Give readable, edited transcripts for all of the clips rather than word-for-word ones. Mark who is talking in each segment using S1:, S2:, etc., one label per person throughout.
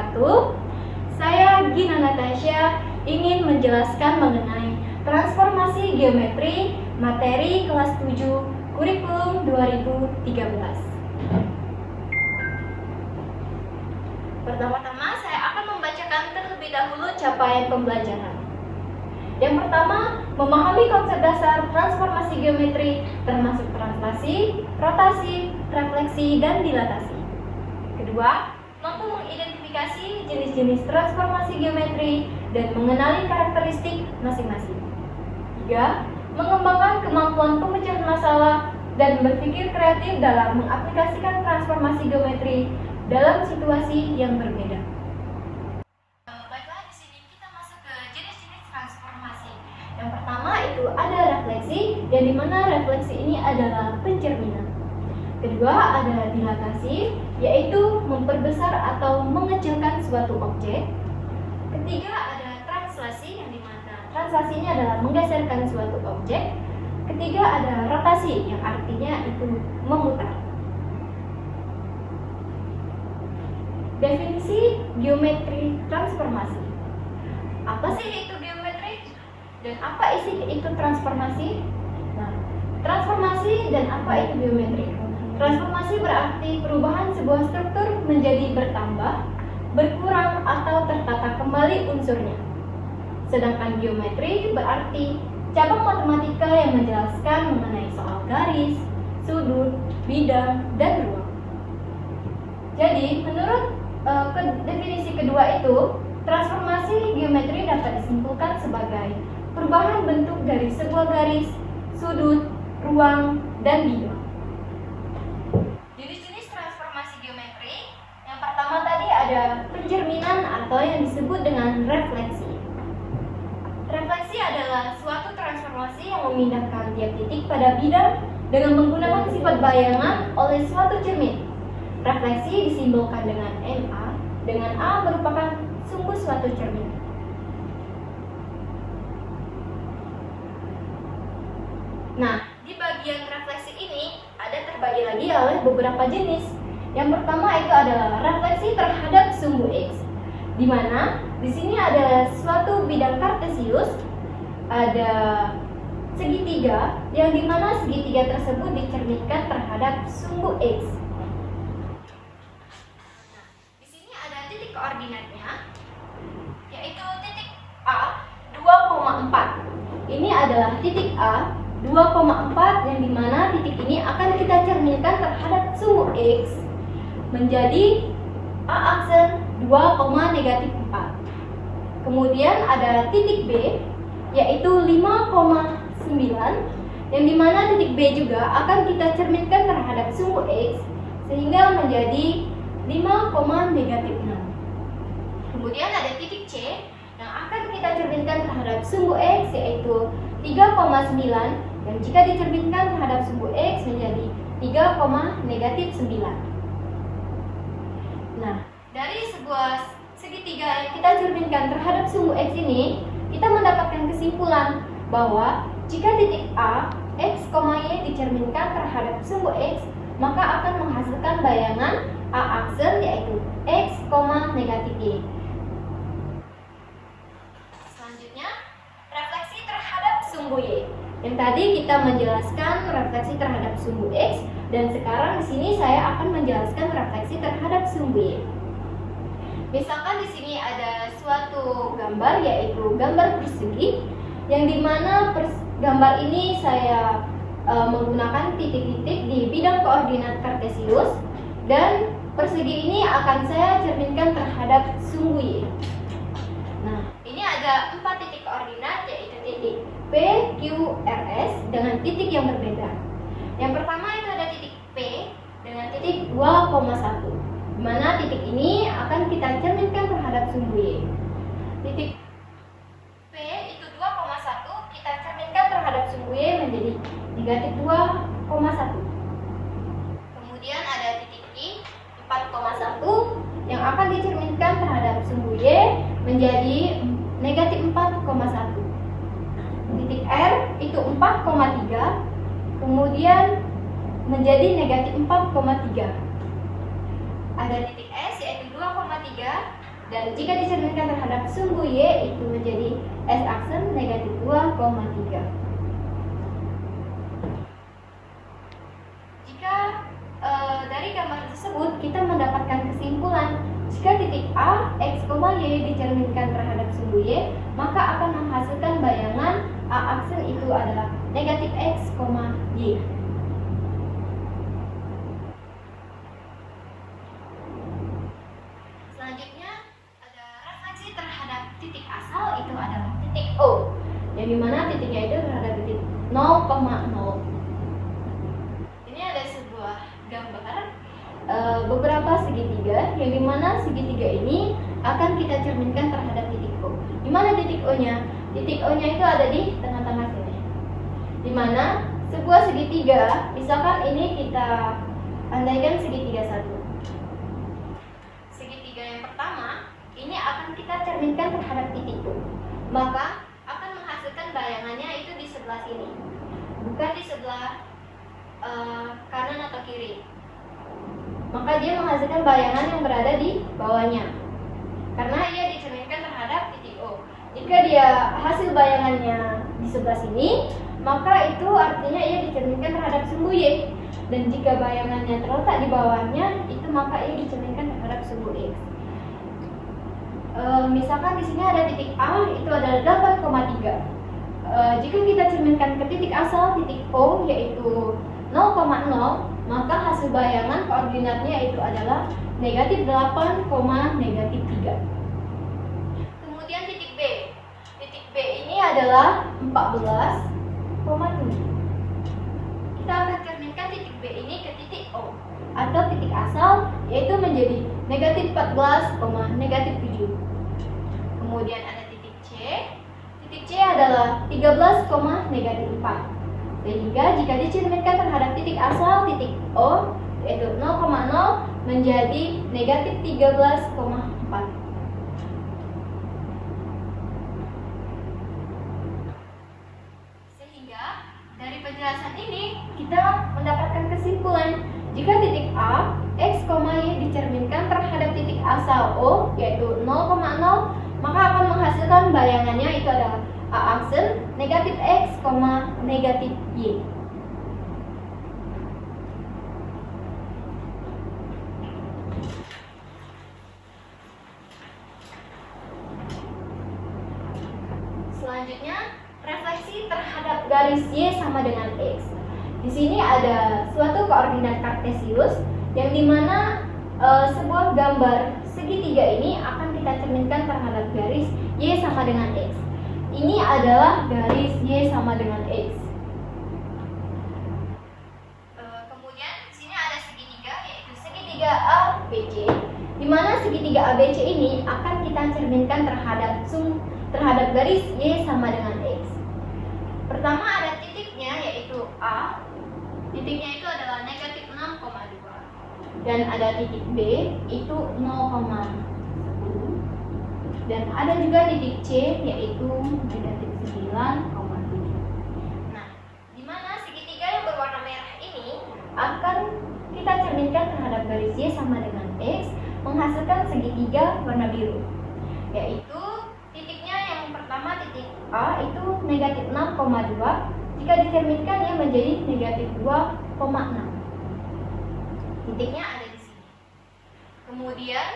S1: wabarakatuh. Saya Gina Natasha ingin menjelaskan mengenai transformasi geometri materi kelas 7 kurikulum 2013. Pertama-tama saya akan membacakan terlebih dahulu capaian pembelajaran. Yang pertama, memahami konsep dasar transformasi geometri termasuk translasi, rotasi, refleksi, dan dilatasi. Kedua, mampu mengidentifikasi jenis-jenis transformasi geometri dan mengenali karakteristik masing-masing. Tiga, mengembangkan kemampuan pemecahan masalah dan berpikir kreatif dalam mengaplikasikan transformasi geometri dalam situasi yang berbeda. Baiklah, di sini kita masuk ke jenis-jenis transformasi. Yang pertama itu ada refleksi, yang dimana refleksi ini adalah pencerminan. Kedua ada dilatasi, yaitu memperbesar atau mengecilkan suatu objek. Ketiga ada translasi, yang dimana translasinya adalah menggeserkan suatu objek. Ketiga ada rotasi, yang artinya itu memutar. Definisi geometri transformasi. Apa sih itu geometri? Dan apa isi itu transformasi? Nah, transformasi dan apa itu geometri? Transformasi berarti perubahan sebuah struktur menjadi bertambah, berkurang, atau tertata kembali unsurnya. Sedangkan geometri berarti cabang matematika yang menjelaskan mengenai soal garis, sudut, bidang, dan ruang. Jadi, menurut definisi kedua itu, transformasi geometri dapat disimpulkan sebagai perubahan bentuk dari sebuah garis, sudut, ruang, dan bidang. Jenis-jenis transformasi geometri, yang pertama tadi ada pencerminan atau yang disebut dengan refleksi. Refleksi adalah suatu transformasi yang memindahkan tiap titik pada bidang dengan menggunakan sifat bayangan oleh suatu cermin. Refleksi disimbolkan dengan MA, dengan A merupakan sumbu suatu cermin. Nah, di bagian refleksi ini ada terbagi lagi oleh beberapa jenis. Yang pertama itu adalah refleksi terhadap sumbu X, di mana di sini ada suatu bidang kartesius, ada segitiga, yang dimana segitiga tersebut dicerminkan terhadap sumbu X. Koordinatnya yaitu titik A 2,4. Ini adalah titik A 2,4 yang dimana titik ini akan kita cerminkan terhadap sumbu X menjadi A aksen 2,-4. Kemudian ada titik B yaitu 5,9 yang dimana titik B juga akan kita cerminkan terhadap sumbu X sehingga menjadi 5,-6. Kemudian ada titik C yang akan kita cerminkan terhadap sumbu X yaitu 3,9 yang jika dicerminkan terhadap sumbu X menjadi 3,-9. Nah, dari sebuah segitiga yang kita cerminkan terhadap sumbu X ini, kita mendapatkan kesimpulan bahwa jika titik A, X, Y dicerminkan terhadap sumbu X, maka akan menghasilkan bayangan A aksen yaitu X, Y. Refleksi terhadap sumbu Y. Yang tadi kita menjelaskan refleksi terhadap sumbu X, dan sekarang di sini saya akan menjelaskan refleksi terhadap sumbu Y. Misalkan di sini ada suatu gambar yaitu gambar persegi, yang dimana gambar ini saya menggunakan titik-titik di bidang koordinat kartesius, dan persegi ini akan saya cerminkan terhadap sumbu Y. Nah, ini ada 4 titik koordinat yaitu titik P, Q, R, S dengan titik yang berbeda. Yang pertama itu ada titik P dengan titik 2,1, di mana titik ini akan kita cerminkan terhadap sumbu Y. Titik P itu 2,1 kita cerminkan terhadap sumbu Y menjadi negatif 2,1. Kemudian ada titik I 4,1 yang akan dicerminkan terhadap sumbu Y menjadi negatif 4,1. Titik R itu 4,3 kemudian menjadi negatif 4,3. Ada titik S yaitu 2,3 Dan jika dicerminkan terhadap sumbu Y itu menjadi S aksen negatif 2,3. Jika dari gambar tersebut kita mendapatkan kesimpulan jika titik A, X, Y dicerminkan terhadap sumbu Y, maka akan menghasilkan bayangan A aksen itu adalah negatif X, Y. Selanjutnya ada refleksi terhadap titik asal itu adalah titik O, yang dimana titiknya itu terhadap titik 0,0. Ini ada sebuah gambar beberapa segitiga, yang dimana segitiga ini akan kita cerminkan terhadap titik O. Di mana titik O-nya? Titik O-nya itu ada di tengah-tengah sini. Di mana sebuah segitiga, misalkan ini kita andaikan segitiga satu. Segitiga yang pertama ini akan kita cerminkan terhadap titik O. Maka akan menghasilkan bayangannya itu di sebelah sini, bukan di sebelah kanan atau kiri. Maka dia menghasilkan bayangan yang berada di bawahnya, karena ia dicerminkan terhadap titik O. Jika dia hasil bayangannya di sebelah sini, maka itu artinya ia dicerminkan terhadap sumbu Y. Dan jika bayangannya terletak di bawahnya, itu maka ia dicerminkan terhadap sumbu X. Misalkan di sini ada titik A, itu adalah 8,3. Jika kita cerminkan ke titik asal titik O yaitu 0,0, maka hasil bayangan koordinatnya itu adalah negatif 8, negatif 3. Kemudian titik B. Titik B ini adalah 14,7. Kita akan cerminkan titik B ini ke titik O atau titik asal, yaitu menjadi negatif 14, negatif 7. Kemudian ada titik C. Titik C adalah 13, negatif 4. Sehingga jika dicerminkan terhadap titik asal titik O yaitu 0,0 menjadi negatif 13,4. Sehingga dari penjelasan ini kita mendapatkan kesimpulan jika titik A, X, Y dicerminkan terhadap titik asal O yaitu 0,0, maka akan menghasilkan bayangannya itu adalah A aksen negatif X, negatif Y. Selanjutnya, refleksi terhadap garis Y sama dengan X. Di sini ada suatu koordinat kartesius yang dimana sebuah gambar segitiga ini akan kita cerminkan terhadap garis Y sama dengan X. Ini adalah garis Y sama dengan X. Kemudian di sini ada segitiga yaitu segitiga ABC, di mana segitiga ABC ini akan kita cerminkan terhadap garis Y sama dengan X. Pertama ada titiknya yaitu A. Titiknya itu adalah negatif 6,2. Dan ada titik B itu 0,10. Dan ada juga titik C yaitu negatif 9,7. Nah, di mana segitiga yang berwarna merah ini akan kita cerminkan terhadap garis Y sama dengan X, menghasilkan segitiga warna biru. Yaitu titiknya yang pertama titik A itu negatif 6,2. Jika dicerminkan ia menjadi negatif 2,6. Titiknya ada di sini. Kemudian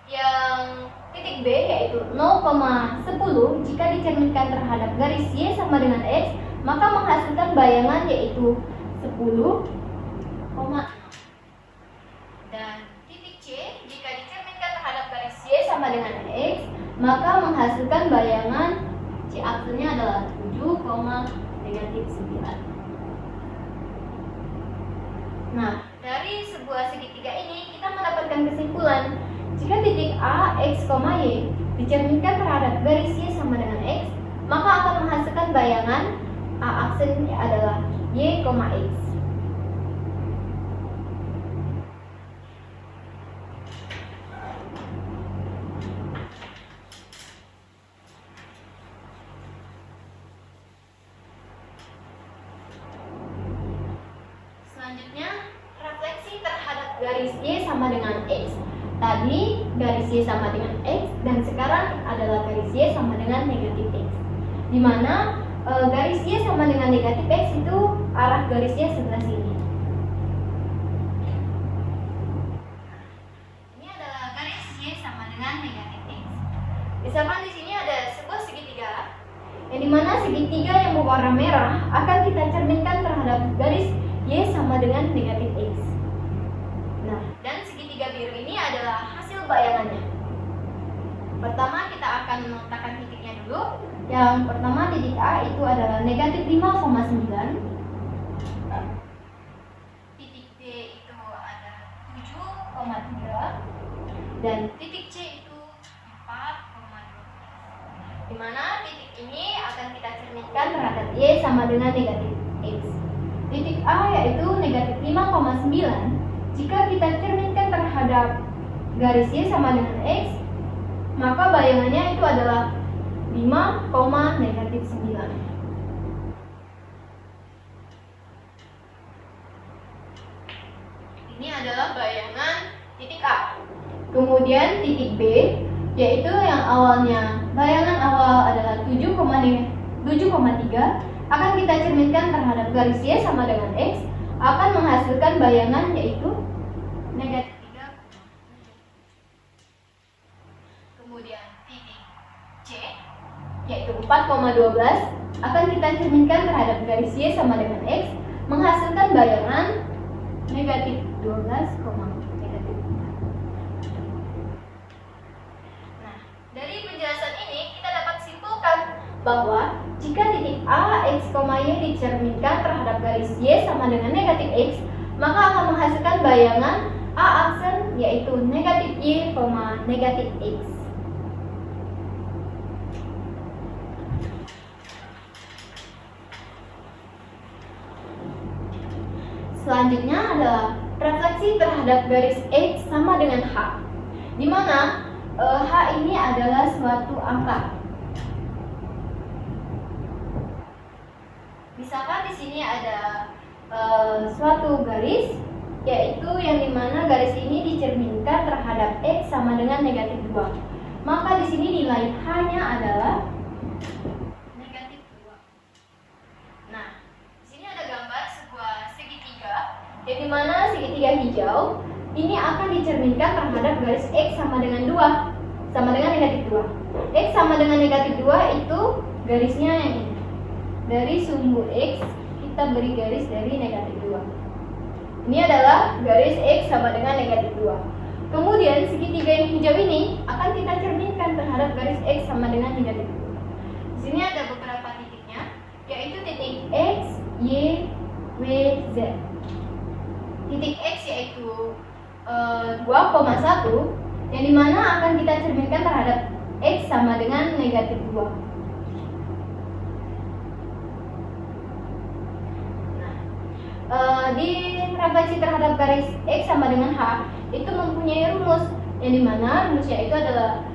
S1: yang titik B yaitu 0,10, jika dicerminkan terhadap garis Y sama dengan X, maka menghasilkan bayangan yaitu 10,6. Dan titik C jika dicerminkan terhadap garis Y sama dengan X, maka menghasilkan bayangan C aksennya adalah 7, negatif 9. Nah, dari sebuah segitiga ini kita mendapatkan kesimpulan jika titik A, X, Y dicerminkan terhadap garis Y sama dengan X, maka akan menghasilkan bayangan A aksen adalah Y, X. Selanjutnya, refleksi terhadap garis Y sama dengan X. Tadi garis Y sama dengan X, dan sekarang adalah garis Y sama dengan negatif X, di mana garis Y sama dengan negatif X itu arah garis Y sebelah sini. Ini adalah garis Y sama dengan negatif X. Misalkan di sini ada sebuah segitiga, yang dimana segitiga yang berwarna merah akan kita cerminkan terhadap garis Y sama dengan negatif X. Nah, dan segitiga biru ini adalah hasil bayangannya. Pertama kita akan meletakkan titiknya dulu. Yang pertama titik A itu adalah negatif 5,9. Titik B itu ada 7,3. Dan titik C itu 4,2. Dimana titik ini akan kita cerminkan terhadap Y sama dengan negatif X. Titik A yaitu negatif 5,9. Jika kita cerminkan terhadap garis Y sama dengan X, maka bayangannya itu adalah 5,9. Ini adalah bayangan titik A. Kemudian titik B, yaitu yang awalnya bayangan awal adalah 7,3, akan kita cerminkan terhadap garis Y sama dengan X, akan menghasilkan bayangan yaitu negatif 3. Kemudian titik C yaitu 4,12 akan kita cerminkan terhadap garis Y sama dengan X, menghasilkan bayangan negatif 12, negatif 4. Nah, dari penjelasan ini kita dapat simpulkan bahwa jika titik A, X, Y dicerminkan terhadap garis Y sama dengan negatif X, maka akan menghasilkan bayangan A aksen yaitu negatif Y, negatif X. Selanjutnya adalah refleksi terhadap garis X sama dengan H, di mana H ini adalah suatu angka. Misalkan di sini ada suatu garis, yaitu yang dimana garis ini dicerminkan terhadap X sama dengan negatif 2. Maka di sini nilai H-nya adalah negatif 2. Nah, di sini ada gambar sebuah segitiga, yang dimana segitiga hijau ini akan dicerminkan terhadap garis X sama dengan 2, sama dengan negatif 2. X sama dengan negatif 2 itu garisnya yang ini. Dari sumbu X kita beri garis dari negatif 2. Ini adalah garis X sama dengan negatif 2. Kemudian segitiga yang hijau ini akan kita cerminkan terhadap garis X sama dengan negatif 2. Di sini ada beberapa titiknya, yaitu titik X, Y, W, Z. Titik X yaitu 2,1, yang dimana akan kita cerminkan terhadap X sama dengan negatif 2. Di refleksi terhadap garis X sama dengan H itu mempunyai rumus, yang dimana rumusnya itu adalah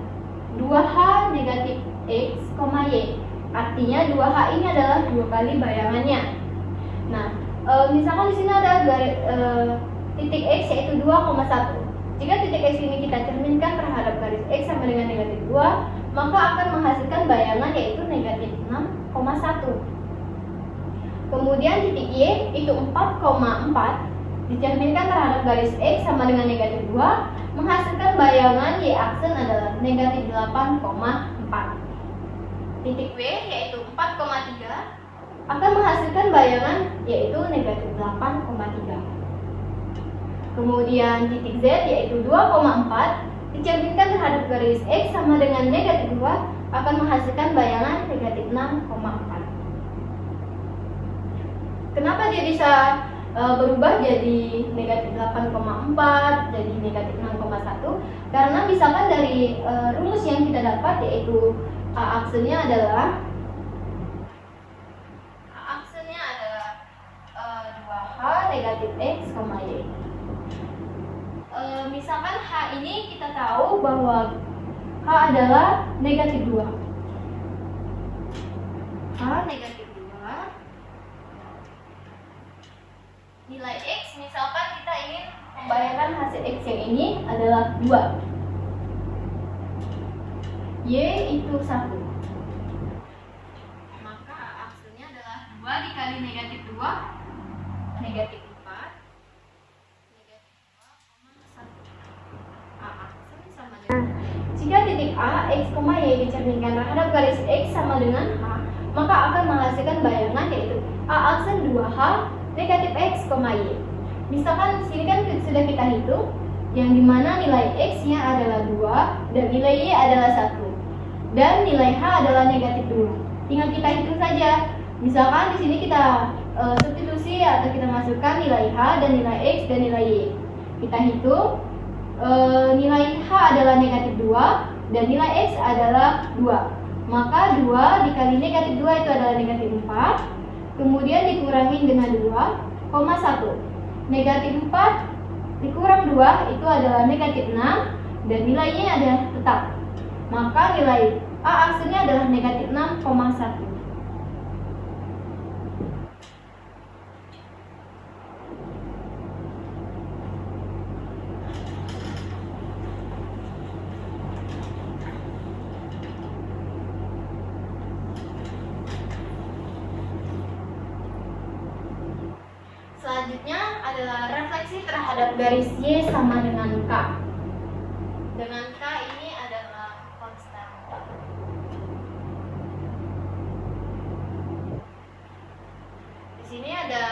S1: 2H negatif X, Y. Artinya 2H ini adalah 2 kali bayangannya. Nah, misalkan di sini ada titik X yaitu 2,1. Jika titik X ini kita cerminkan terhadap garis X sama dengan negatif 2, maka akan menghasilkan bayangan yaitu negatif 6,1. Kemudian titik Y itu 4,4 dicerminkan terhadap garis X sama dengan negatif 2, menghasilkan bayangan Y aksen adalah negatif 8,4. Titik W yaitu 4,3 akan menghasilkan bayangan yaitu negatif 8,3. Kemudian titik Z yaitu 2,4 dicerminkan terhadap garis X sama dengan negatif 2, akan menghasilkan bayangan negatif 6,4. Kenapa dia bisa berubah jadi negatif 8,4, jadi negatif 6,1? Karena misalkan dari rumus yang kita dapat yaitu A aksennya adalah 2H negatif X, Y. Misalkan H ini kita tahu bahwa H adalah negatif 2. H negatif 2. Nilai X, misalkan kita ingin membayangkan hasil X yang ini adalah 2. Y itu 1. Maka aksennya adalah 2 dikali negatif 2, negatif 4, negatif 2, 1. A aksen sama dengan. Jika titik A, X, Y dicerminkan terhadap garis X sama dengan H, maka akan menghasilkan bayangan yaitu A aksen 2H, negatif X, Y. Misalkan di sini kan sudah kita hitung, yang dimana nilai X-nya adalah 2 dan nilai Y adalah 1. Dan nilai H adalah negatif 2. Tinggal kita hitung saja. Misalkan di sini kita substitusi atau kita masukkan nilai H dan nilai X dan nilai Y. Kita hitung, nilai H adalah negatif 2 dan nilai X adalah 2. Maka 2 dikali negatif 2 itu adalah negatif 4. Kemudian dikurangi dengan 2,1. Negatif 4 dikurang 2 itu adalah negatif 6 dan nilainya adalah tetap. Maka nilai A aksennya adalah negatif 6,1. Selanjutnya adalah refleksi terhadap garis Y sama dengan K. Dengan K ini adalah konstanta. Di sini ada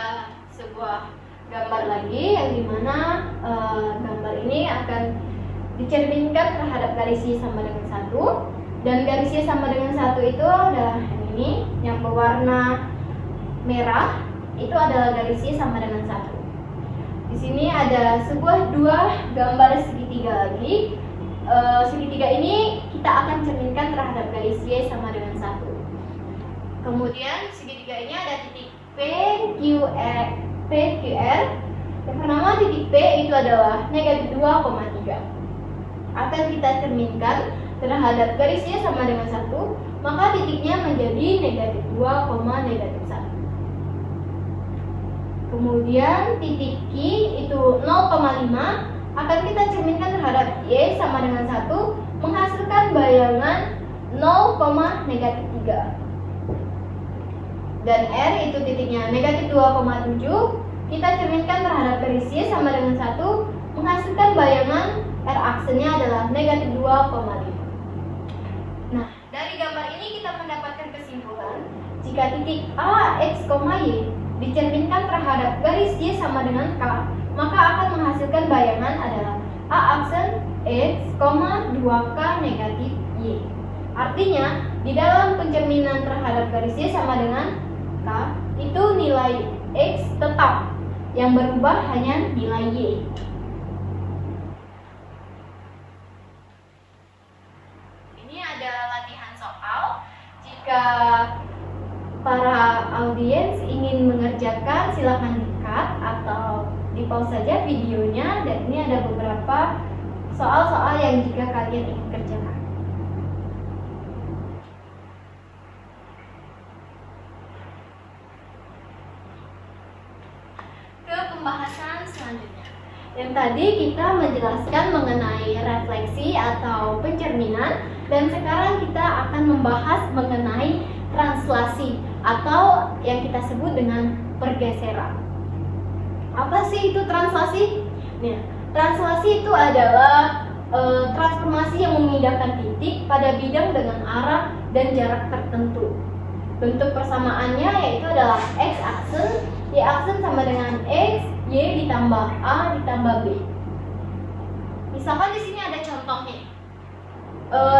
S1: sebuah gambar lagi yang dimana gambar ini akan dicerminkan terhadap garis Y sama dengan 1. Dan garis Y sama dengan 1 itu adalah ini yang berwarna merah. Itu adalah garis Y sama dengan 1. Di sini ada dua gambar segitiga lagi. Segitiga ini kita akan cerminkan terhadap garis Y sama dengan 1. Kemudian segitiga ini ada titik PQR. Yang pertama titik P itu adalah negatif 2,3. Akan kita cerminkan terhadap garis Y sama dengan 1, maka titiknya menjadi negatif 2,1. Kemudian titik Q itu 0,5 akan kita cerminkan terhadap Y sama dengan 1, menghasilkan bayangan 0,3. Dan R itu titiknya negatif 2,7, kita cerminkan terhadap garis Y sama dengan 1, menghasilkan bayangan R aksennya adalah negatif 2,5. Nah, dari gambar ini kita mendapatkan kesimpulan jika titik A, X, Y dicerminkan terhadap garis Y sama dengan K, maka akan menghasilkan bayangan adalah A aksen X, 2K negatif Y. Artinya, di dalam pencerminan terhadap garis Y sama dengan K, itu nilai X tetap, yang berubah hanya nilai Y. Ini ada latihan soal. Jika para audiens ingin mengerjakan, silahkan di-cut atau di-pause saja videonya. Dan ini ada beberapa soal-soal yang jika kalian ingin kerjakan. Ke pembahasan selanjutnya. Yang tadi kita menjelaskan mengenai refleksi atau pencerminan, dan sekarang kita akan membahas mengenai translasi atau yang kita sebut dengan pergeseran. Apa sih itu translasi? Nah, translasi itu adalah transformasi yang memindahkan titik pada bidang dengan arah dan jarak tertentu. Bentuk persamaannya yaitu adalah X aksen, Y aksen sama dengan X, Y ditambah A ditambah B. Misalkan di sini ada contohnya.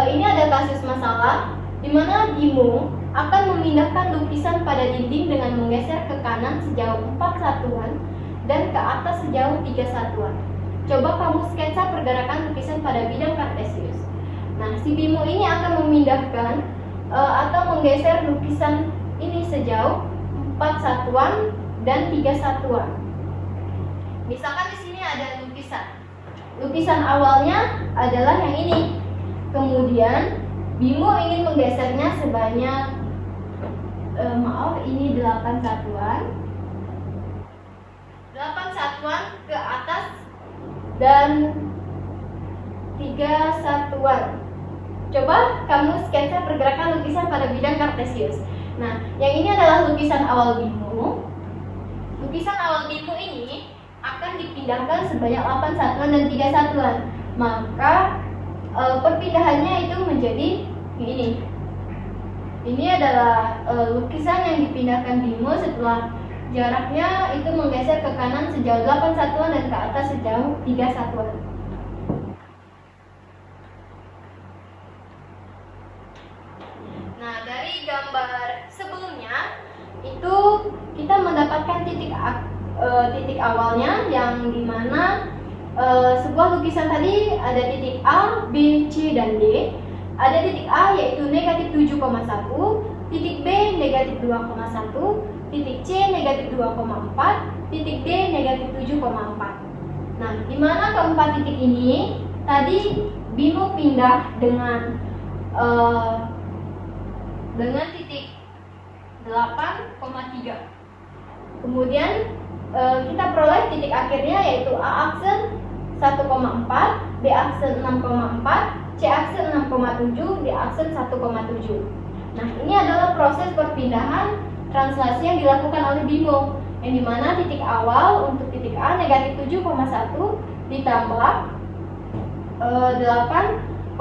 S1: Ini ada kasus masalah di mana Bimo akan memindahkan lukisan pada dinding dengan menggeser ke kanan sejauh 4 satuan dan ke atas sejauh 3 satuan. Coba kamu sketsa pergerakan lukisan pada bidang kartesius. Nah, si Bimo ini akan memindahkan atau menggeser lukisan ini sejauh 4 satuan dan 3 satuan. Misalkan di sini ada lukisan. Lukisan awalnya adalah yang ini. Kemudian Bimo ingin menggesernya sebanyak ini 8 satuan. 8 satuan ke atas dan 3 satuan. Coba kamu sketsa pergerakan lukisan pada bidang kartesius. Nah, yang ini adalah lukisan awal bimu. Lukisan awal bimu ini akan dipindahkan sebanyak 8 satuan dan 3 satuan. Maka perpindahannya itu menjadi ini. Ini adalah lukisan yang dipindahkan bimu setelah jaraknya itu menggeser ke kanan sejauh 8 satuan dan ke atas sejauh 3 satuan. Nah, dari gambar sebelumnya itu kita mendapatkan titik awalnya yang dimana sebuah lukisan tadi ada titik A, B, C, dan D. Ada titik A yaitu negatif 7,1, titik B negatif 2,1, titik C negatif 2,4, titik D negatif 7,4. Nah, dimana keempat titik ini tadi bimu pindah dengan titik 8,3. Kemudian kita peroleh titik akhirnya yaitu A aksen 1,4, B aksen 6,4, C aksen 6,7, D aksen 1,7. Nah, ini adalah proses perpindahan translasi yang dilakukan oleh bimu, yang dimana titik awal untuk titik A negatif 7,1 ditambah 8,3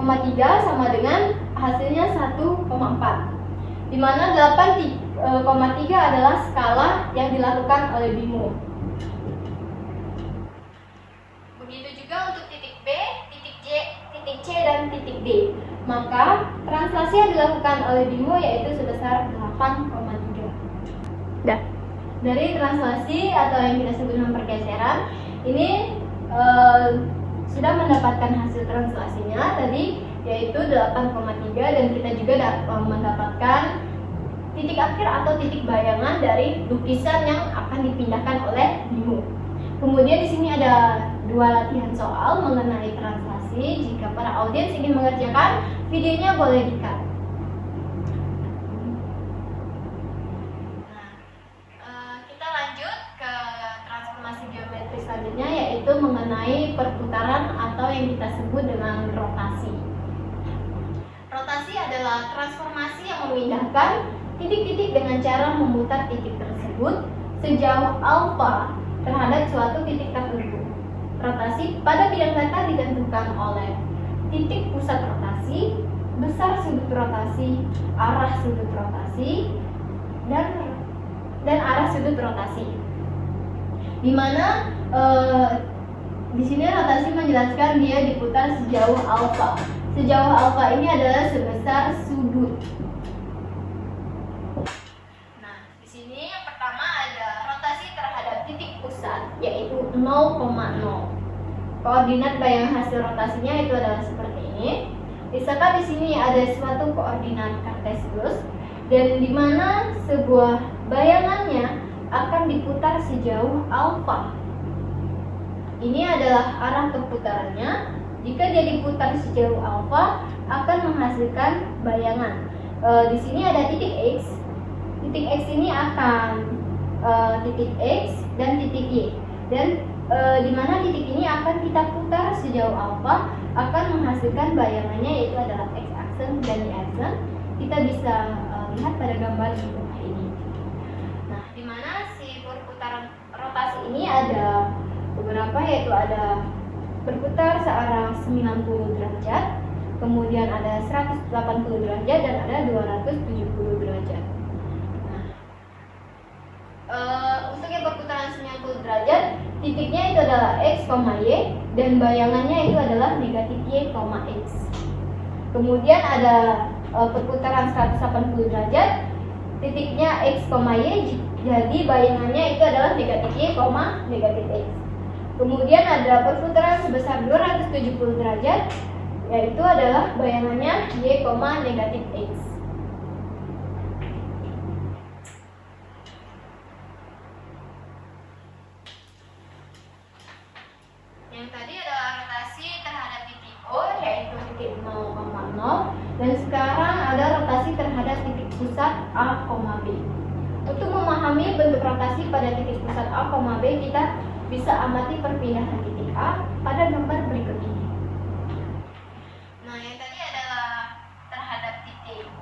S1: sama dengan hasilnya 1,4. Dimana 8,3 adalah skala yang dilakukan oleh bimu. Begitu juga untuk titik B, titik C, dan titik D. Maka translasi yang dilakukan oleh bimu yaitu sebesar 8,3. Dari translasi atau yang kita sebut dengan pergeseran ini sudah mendapatkan hasil translasinya tadi yaitu 8,3, dan kita juga mendapatkan titik akhir atau titik bayangan dari lukisan yang akan dipindahkan oleh bimu. Kemudian di sini ada 2 latihan soal mengenai translasi. Jika para audiens ingin mengerjakan, videonya boleh di-cut. Nah, kita lanjut ke transformasi geometri selanjutnya yaitu mengenai perputaran atau yang kita sebut dengan rotasi. Rotasi adalah transformasi yang memindahkan titik-titik dengan cara memutar titik tersebut sejauh alfa terhadap suatu titik tertentu. Rotasi pada bidang data ditentukan oleh titik pusat rotasi, besar sudut rotasi, arah sudut rotasi, dan arah sudut rotasi. Dimana di sini rotasi menjelaskan dia diputar sejauh alfa. Sejauh alfa ini adalah sebesar sudut. Nah, di sini yang pertama ada rotasi terhadap titik pusat yaitu 0,0. Koordinat bayangan hasil rotasinya itu adalah seperti ini. Misalkan di sini ada suatu koordinat kartesius dan di mana sebuah bayangannya akan diputar sejauh alfa. Ini adalah arah keputarannya. Jika dia diputar sejauh alfa akan menghasilkan bayangan. Di sini ada titik X. Titik X ini akan titik X dan titik Y. Dan di mana titik ini akan kita putar sejauh alfa akan menghasilkan bayangannya yaitu adalah X aksen dan Y aksen. Kita bisa lihat pada gambar di bawah ini. Nah, di mana si perputaran rotasi ini ada beberapa yaitu ada berputar searah 90 derajat, kemudian ada 180 derajat dan ada 270 derajat. Nah, untuk yang perputaran 90 derajat, titiknya itu adalah X, Y dan bayangannya itu adalah negatif Y, X. Kemudian ada perputaran 180 derajat, titiknya X, Y, jadi bayangannya itu adalah negatif Y, negatif X. Kemudian ada perputaran sebesar 270 derajat, yaitu adalah bayangannya Y, negatif X. Yang tadi adalah rotasi terhadap titik O, yaitu titik 0,0, dan sekarang ada rotasi terhadap titik pusat A, B. Untuk memahami bentuk rotasi pada titik pusat A, B, kita bisa amati perpindahan titik A pada gambar berikut ini. Nah, yang tadi adalah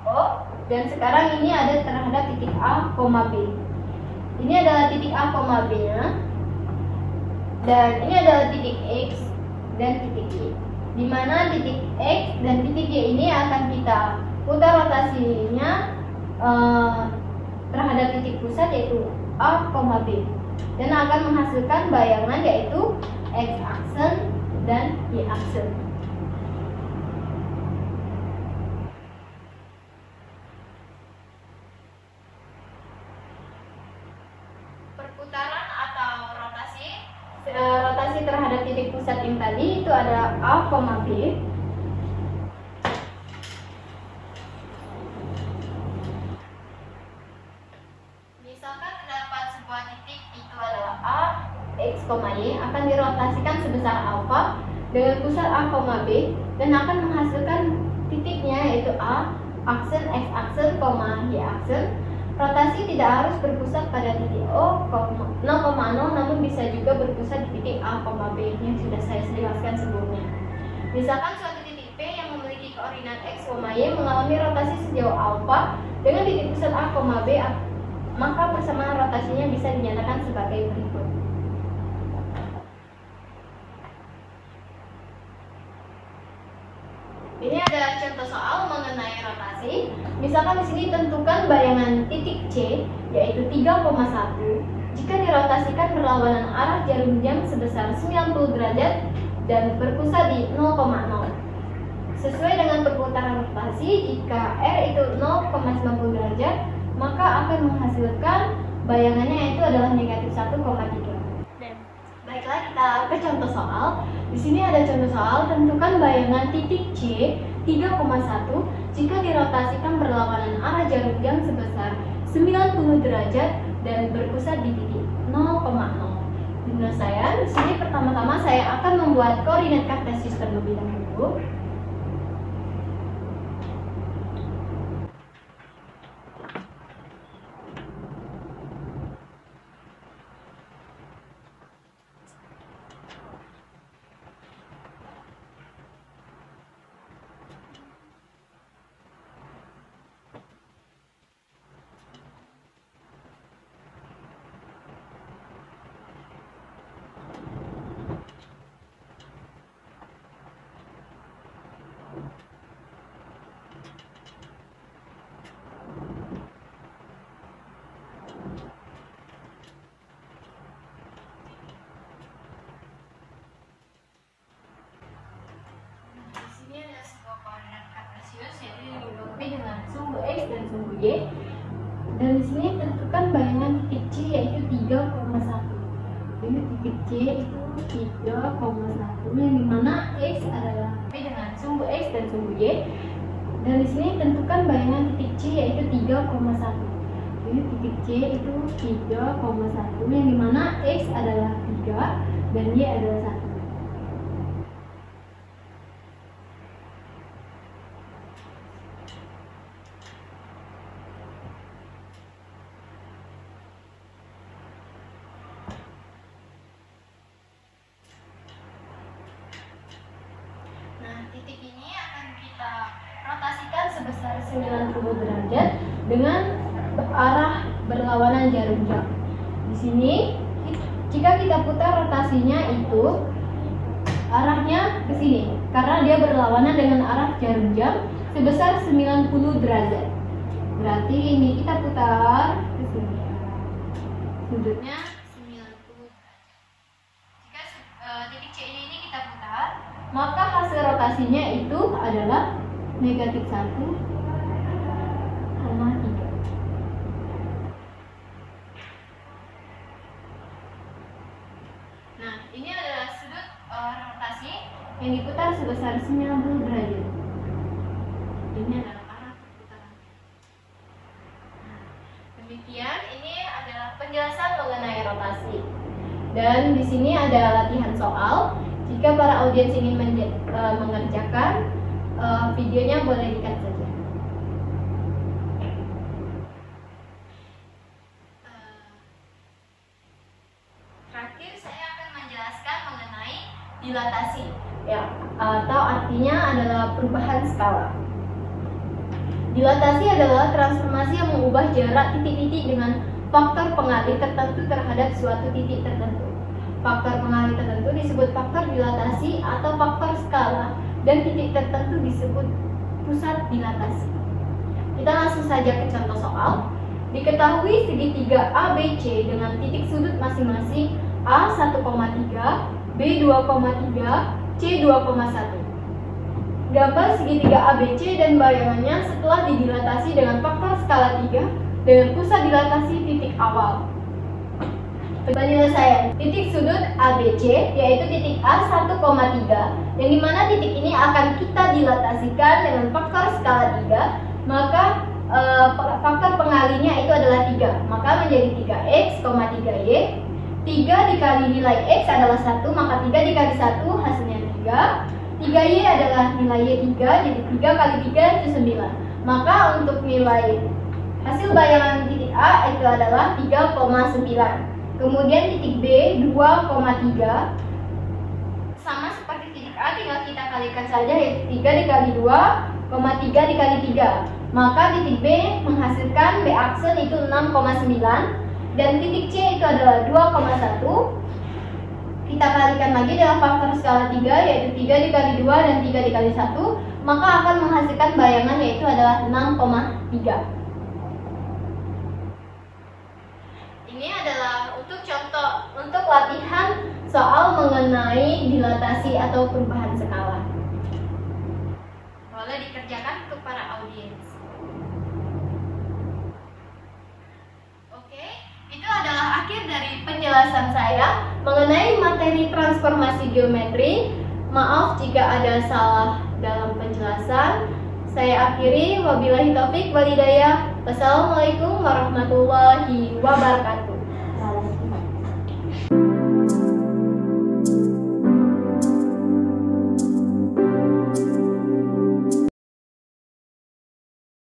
S1: O, dan sekarang ini ada terhadap titik A, B. Ini adalah titik A, B-nya, dan ini adalah titik X dan titik Y. Di mana titik X dan titik Y ini akan kita putar rotasinya terhadap titik pusat yaitu A, B, dan akan menghasilkan bayangan yaitu X aksen dan Y aksen. Perputaran atau rotasi terhadap titik pusat yang tadi itu ada A, B. Misalkan terdapat sebuah titik itu adalah A, X, Y akan dirotasikan sebesar alfa dengan pusat A, B dan akan menghasilkan titiknya yaitu A aksen, X aksen, Y aksen. Rotasi tidak harus berpusat pada titik O, 0,0 namun bisa juga berpusat di titik A, B yang sudah saya jelaskan sebelumnya. Misalkan suatu titik P yang memiliki koordinat X, Y mengalami rotasi sejauh alfa dengan titik pusat A, B, maka persamaan rotasinya bisa dinyatakan sebagai berikut. Ini ada contoh soal mengenai rotasi. Misalkan di sini tentukan bayangan titik C yaitu 3,1 jika dirotasikan berlawanan arah jarum jam sebesar 90 derajat dan berpusat di 0,0. Sesuai dengan perputaran rotasi, jika R itu 0,90 derajat, maka akan menghasilkan bayangannya yaitu adalah negatif 1,3. Baiklah, kita ke contoh soal. Di sini ada contoh soal, tentukan bayangan titik C 3,1 jika dirotasikan berlawanan arah jarum jam sebesar 90 derajat dan berpusat di titik 0,0. Menurut saya, di sini pertama-tama saya akan membuat koordinat kartesius terlebih dahulu. Dengan sumbu X dan sumbu Y, dan di sini tentukan bayangan titik C yaitu 3,1. Jadi titik C itu 3,1 yang dimana X adalah dengan sumbu X dan sumbu Y, dan di sini tentukan bayangan titik C yaitu 3,1. Jadi titik C itu 3,1 yang dimana X adalah 3 dan Y adalah 1. Titik ini akan kita rotasikan sebesar 90 derajat dengan arah berlawanan jarum jam. Di sini jika kita putar rotasinya itu arahnya ke sini karena dia berlawanan dengan arah jarum jam sebesar 90 derajat. Berarti ini kita putar ke sini. Sudutnya 90 derajat. Jika titik C ini kita putar, maka hasil rotasinya itu adalah negatif 1,3. Nah, ini adalah sudut rotasi yang diputar sebesar 90 derajat. Ini adalah arah perputaran. Nah, demikian ini adalah penjelasan mengenai rotasi. Dan di sini ada latihan soal. Jika para audiens ingin mengerjakan, videonya boleh di-cut saja. Terakhir saya akan menjelaskan mengenai dilatasi, ya, atau artinya adalah perubahan skala. Dilatasi adalah transformasi yang mengubah jarak titik-titik dengan faktor pengalih tertentu terhadap suatu titik tertentu. Faktor pengalih tertentu disebut faktor dilatasi atau faktor skala, dan titik tertentu disebut pusat dilatasi. Kita langsung saja ke contoh soal. Diketahui segitiga ABC dengan titik sudut masing-masing A 1,3, B 2,3, C 2,1. Gambar segitiga ABC dan bayangannya setelah didilatasi dengan faktor skala 3 dengan pusat dilatasi titik awal. Penyelesaian titik sudut ABC yaitu titik A 1,3, yang dimana titik ini akan kita dilatasikan dengan faktor skala 3, maka faktor pengalihnya itu adalah 3, maka menjadi 3x, 3y. 3 dikali nilai x adalah 1, maka 3 dikali 1 hasilnya 3. 3y adalah nilai y 3, jadi 3 kali 3 itu 9. Maka untuk nilai hasil bayangan titik A itu adalah 3,9. Kemudian titik B 2,3. Sama seperti titik A, tinggal kita kalikan saja, yaitu 3 dikali 2, 3 dikali 3. Maka titik B menghasilkan B aksen itu 6,9. Dan titik C itu adalah 2,1. Kita kalikan lagi dengan faktor skala 3, yaitu 3 dikali 2 dan 3 dikali 1, maka akan menghasilkan bayangan yaitu adalah 6,3. Ini adalah untuk contoh, untuk latihan soal mengenai dilatasi atau perubahan skala. Boleh dikerjakan untuk para audiens. Itu adalah akhir dari penjelasan saya mengenai materi transformasi geometri. Maaf jika ada salah dalam penjelasan. Saya akhiri, wabillahi taufik wal hidayah. Wassalamualaikum warahmatullahi wabarakatuh.